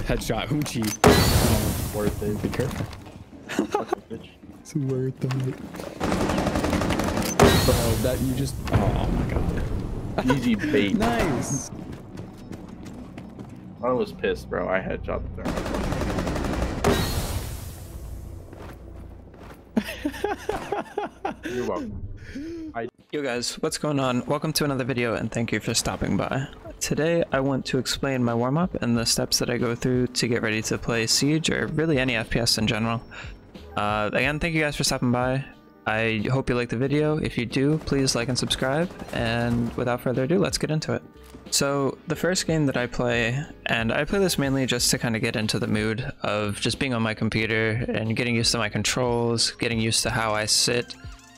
Headshot, hoochie. Worth it. Be careful. It's worth it. Bro, that you just... Oh my god. Easy bait. Nice. I was pissed, bro. I headshot the thermal. You're welcome. Yo guys, what's going on? Welcome to another video and thank you for stopping by. Today I want to explain my warm-up and the steps that I go through to get ready to play Siege or really any FPS in general. Again, thank you guys for stopping by. I hope you like the video. If you do, please like and subscribe, and without further ado, let's get into it. So the first game that I play, and I play this mainly just to kind of get into the mood of just being on my computer and getting used to my controls, getting used to how I sit,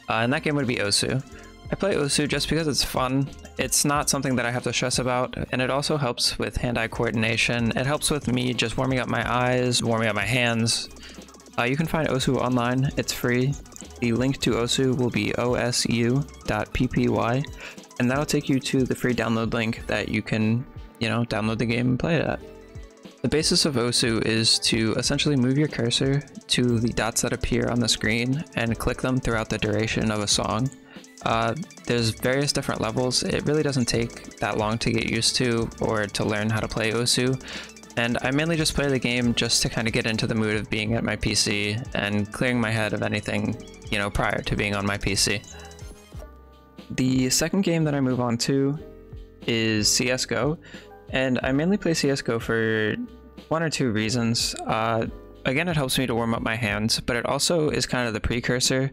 and that game would be Osu. I play Osu just because it's fun. It's not something that I have to stress about, and it also helps with hand-eye coordination. It helps with me just warming up my eyes, warming up my hands. You can find Osu online. It's free. The link to Osu will be osu.ppy, and that'll take you to the free download link that you can, download the game and play it at. The basis of Osu is to essentially move your cursor to the dots that appear on the screen and click them throughout the duration of a song. There's various different levels. It really doesn't take that long to get used to or to learn how to play Osu. And I mainly just play the game just to kind of get into the mood of being at my PC and clearing my head of anything, prior to being on my PC. The second game that I move on to is CSGO, and I mainly play CSGO for one or two reasons. Again, it helps me to warm up my hands, but it also is kind of the precursor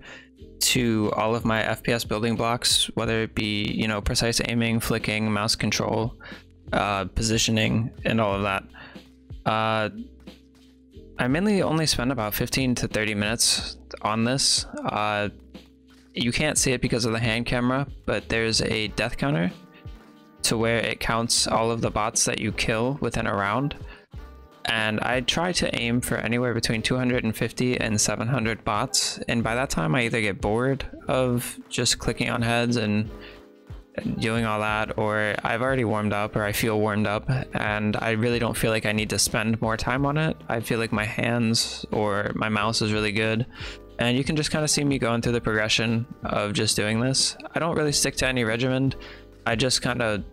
to all of my FPS building blocks, whether it be, precise aiming, flicking, mouse control, positioning, and all of that. I mainly only spend about 15 to 30 minutes on this. You can't see it because of the hand camera, but there's a death counter to where it counts all of the bots that you kill within a round. And I try to aim for anywhere between 250 and 700 bots, and by that time I either get bored of just clicking on heads and doing all that, or I've already warmed up, or I feel warmed up and I really don't feel like I need to spend more time on it. I feel like my hands or my mouse is really good, and you can just kind of see me going through the progression of just doing this. I don't really stick to any regimen. I just kind of,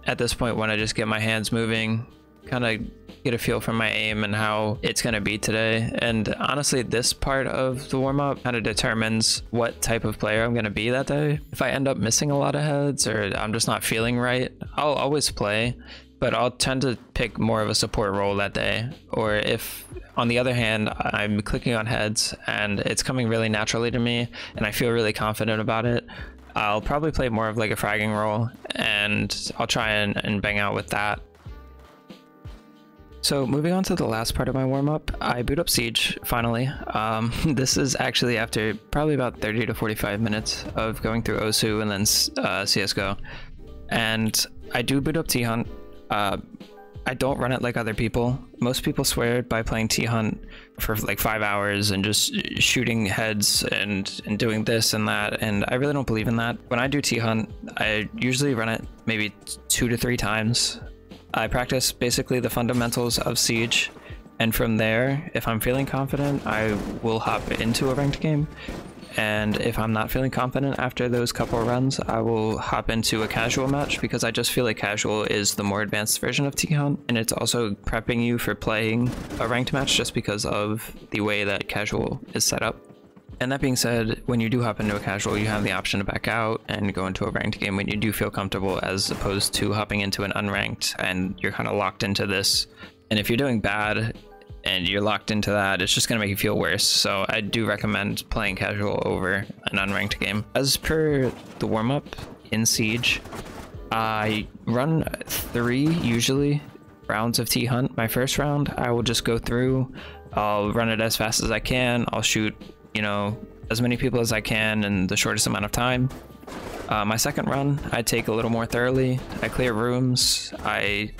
at this point, want to just get my hands moving, kind of get a feel for my aim and how it's going to be today. And honestly, this part of the warm-up kind of determines what type of player I'm going to be that day. If I end up missing a lot of heads or I'm just not feeling right, I'll always play, but I'll tend to pick more of a support role that day. Or if, on the other hand, I'm clicking on heads and it's coming really naturally to me and I feel really confident about it, I'll probably play more of like a fragging role, and I'll try and bang out with that. So moving on to the last part of my warm-up, I boot up Siege, finally. This is actually after probably about 30 to 45 minutes of going through Osu and then CSGO. And I do boot up T-Hunt. I don't run it like other people. Most people swear by playing T-Hunt for like 5 hours and just shooting heads and doing this and that, and I really don't believe in that. When I do T-Hunt, I usually run it maybe 2 to 3 times. I practice basically the fundamentals of Siege, and from there, if I'm feeling confident, I will hop into a ranked game. And if I'm not feeling confident after those couple of runs, I will hop into a casual match, because I just feel like casual is the more advanced version of T-Hunt, and it's also prepping you for playing a ranked match just because of the way that casual is set up. And that being said, when you do hop into a casual, you have the option to back out and go into a ranked game when you do feel comfortable, as opposed to hopping into an unranked and you're kind of locked into this. And if you're doing bad and you're locked into that, it's just going to make you feel worse. So I do recommend playing casual over an unranked game. As per the warm-up in Siege, I run 3 usually rounds of T-Hunt. My first round, I will just go through, I'll run it as fast as I can, I'll shoot as many people as I can in the shortest amount of time. My second run, I take a little more thoroughly. I clear rooms, I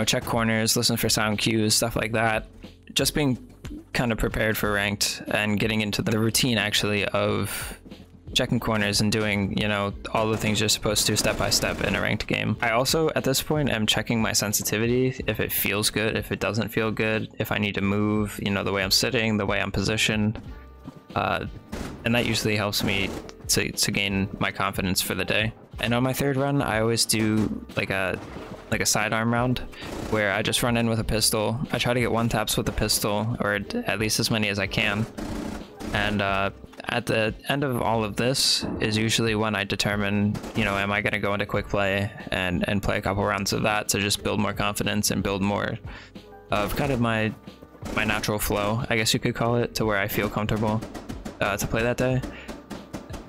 check corners, listen for sound cues, stuff like that. Just being kind of prepared for ranked and getting into the routine actually of checking corners and doing, you know, all the things you're supposed to step by step in a ranked game. I also, at this point, am checking my sensitivity, if it feels good, if it doesn't feel good, if I need to move, you know, the way I'm sitting, the way I'm positioned. And that usually helps me to gain my confidence for the day. And on my third run, I always do like a sidearm round where I just run in with a pistol. I try to get 1 taps with the pistol, or at least as many as I can. And at the end of all of this is usually when I determine, you know, am I going to go into quick play and play a couple rounds of that to just build more confidence and build more of kind of my natural flow, I guess you could call it, to where I feel comfortable to play that day.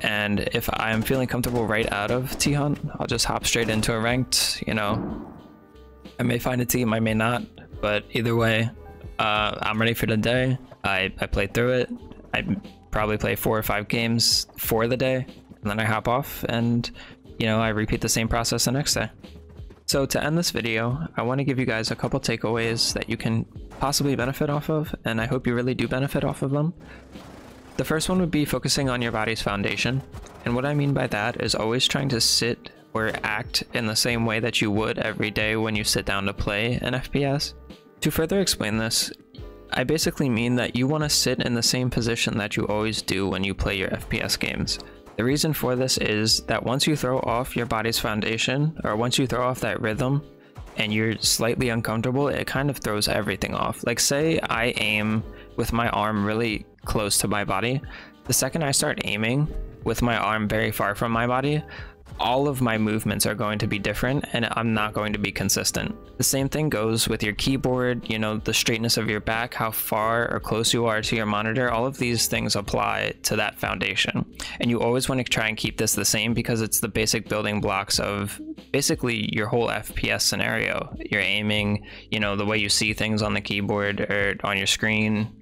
And if I'm feeling comfortable right out of T-Hunt, I'll just hop straight into a ranked, you know. I may find a team, I may not, but either way, I'm ready for the day. I play through it. I probably play 4 or 5 games for the day, and then I hop off and, you know, I repeat the same process the next day. So to end this video, I want to give you guys a couple takeaways that you can possibly benefit off of, and I hope you really do benefit off of them. The first one would be focusing on your body's foundation. And what I mean by that is always trying to sit or act in the same way that you would every day when you sit down to play an FPS. To further explain this, I basically mean that you want to sit in the same position that you always do when you play your FPS games. The reason for this is that once you throw off your body's foundation, or once you throw off that rhythm, and you're slightly uncomfortable, it kind of throws everything off. Like, say I aim with my arm really close to my body. The second I start aiming with my arm very far from my body, all of my movements are going to be different and I'm not going to be consistent. The same thing goes with your keyboard, you know, the straightness of your back, how far or close you are to your monitor. All of these things apply to that foundation. And you always want to try and keep this the same because it's the basic building blocks of basically your whole FPS scenario. You're aiming, you know, the way you see things on the keyboard or on your screen.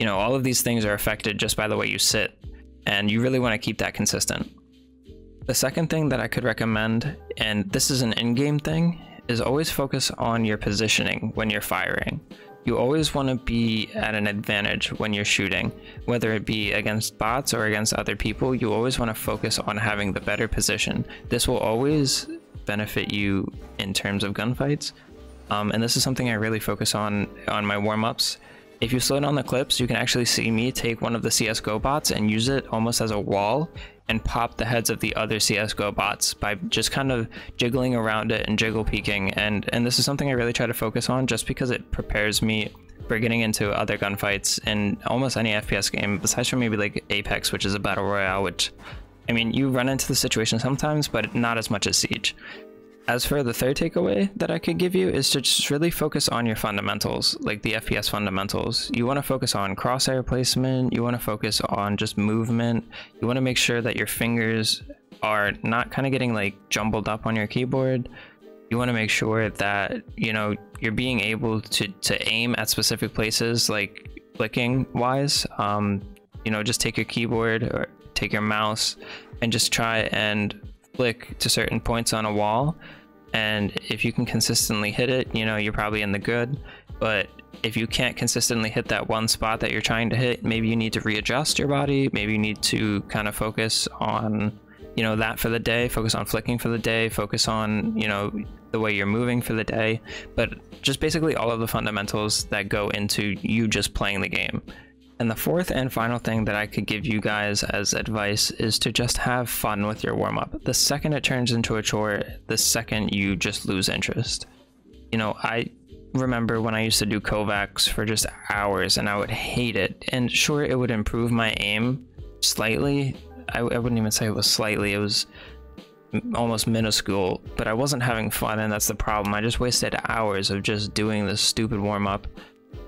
You know, all of these things are affected just by the way you sit, and you really want to keep that consistent. The second thing that I could recommend, and this is an in-game thing, is always focus on your positioning when you're firing. You always want to be at an advantage when you're shooting, whether it be against bots or against other people. You always want to focus on having the better position. This will always benefit you in terms of gunfights, and this is something I really focus on my warm-ups. If you slow down the clips, you can actually see me take one of the CSGO bots and use it almost as a wall and pop the heads of the other CSGO bots by just kind of jiggling around it and jiggle peeking. And this is something I really try to focus on just because it prepares me for getting into other gunfights in almost any FPS game, besides from maybe like Apex, which is a battle royale, which, I mean, you run into the situation sometimes, but not as much as Siege. As for the third takeaway that I could give you is to just really focus on your fundamentals, like the FPS fundamentals. You want to focus on crosshair placement, you want to focus on just movement, you want to make sure that your fingers are not kind of getting like jumbled up on your keyboard. You want to make sure that, you know, you're being able to aim at specific places, like clicking wise. You know, just take your keyboard or take your mouse and just try and flick to certain points on a wall. And if you can consistently hit it, you know, you're probably in the good. But if you can't consistently hit that one spot that you're trying to hit, maybe you need to readjust your body. Maybe you need to kind of focus on, you know, that for the day, focus on flicking for the day, focus on, you know, the way you're moving for the day. But just basically all of the fundamentals that go into you just playing the game. And the fourth and final thing that I could give you guys as advice is to just have fun with your warm-up. The second it turns into a chore, the second you just lose interest. You know, I remember when I used to do Kovacs for just hours and I would hate it. And sure, it would improve my aim slightly. I wouldn't even say it was slightly, it was almost minuscule, but I wasn't having fun, and that's the problem. I just wasted hours of just doing this stupid warm-up.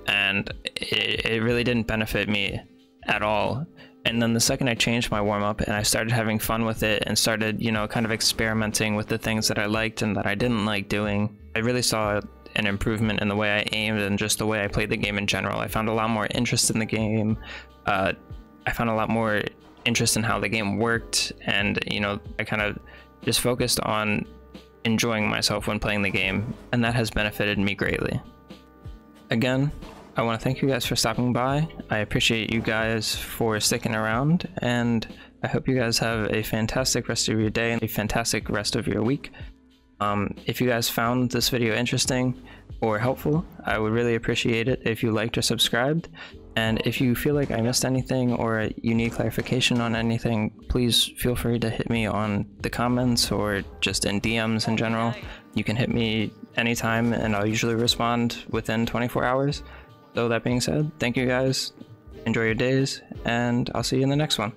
And it really didn't benefit me at all. And then the second I changed my warm-up and I started having fun with it and started, you know, kind of experimenting with the things that I liked and that I didn't like doing, I really saw an improvement in the way I aimed and just the way I played the game in general. I found a lot more interest in the game. I found a lot more interest in how the game worked, and, you know, I kind of just focused on enjoying myself when playing the game, and that has benefited me greatly. Again, I want to thank you guys for stopping by. I appreciate you guys for sticking around, and I hope you guys have a fantastic rest of your day and a fantastic rest of your week. If you guys found this video interesting or helpful, I would really appreciate it if you liked or subscribed. And if you feel like I missed anything or you need clarification on anything, please feel free to hit me on the comments or just in DMs in general. You can hit me anytime and I'll usually respond within 24 hours. So that being said, thank you guys, enjoy your days, and I'll see you in the next one.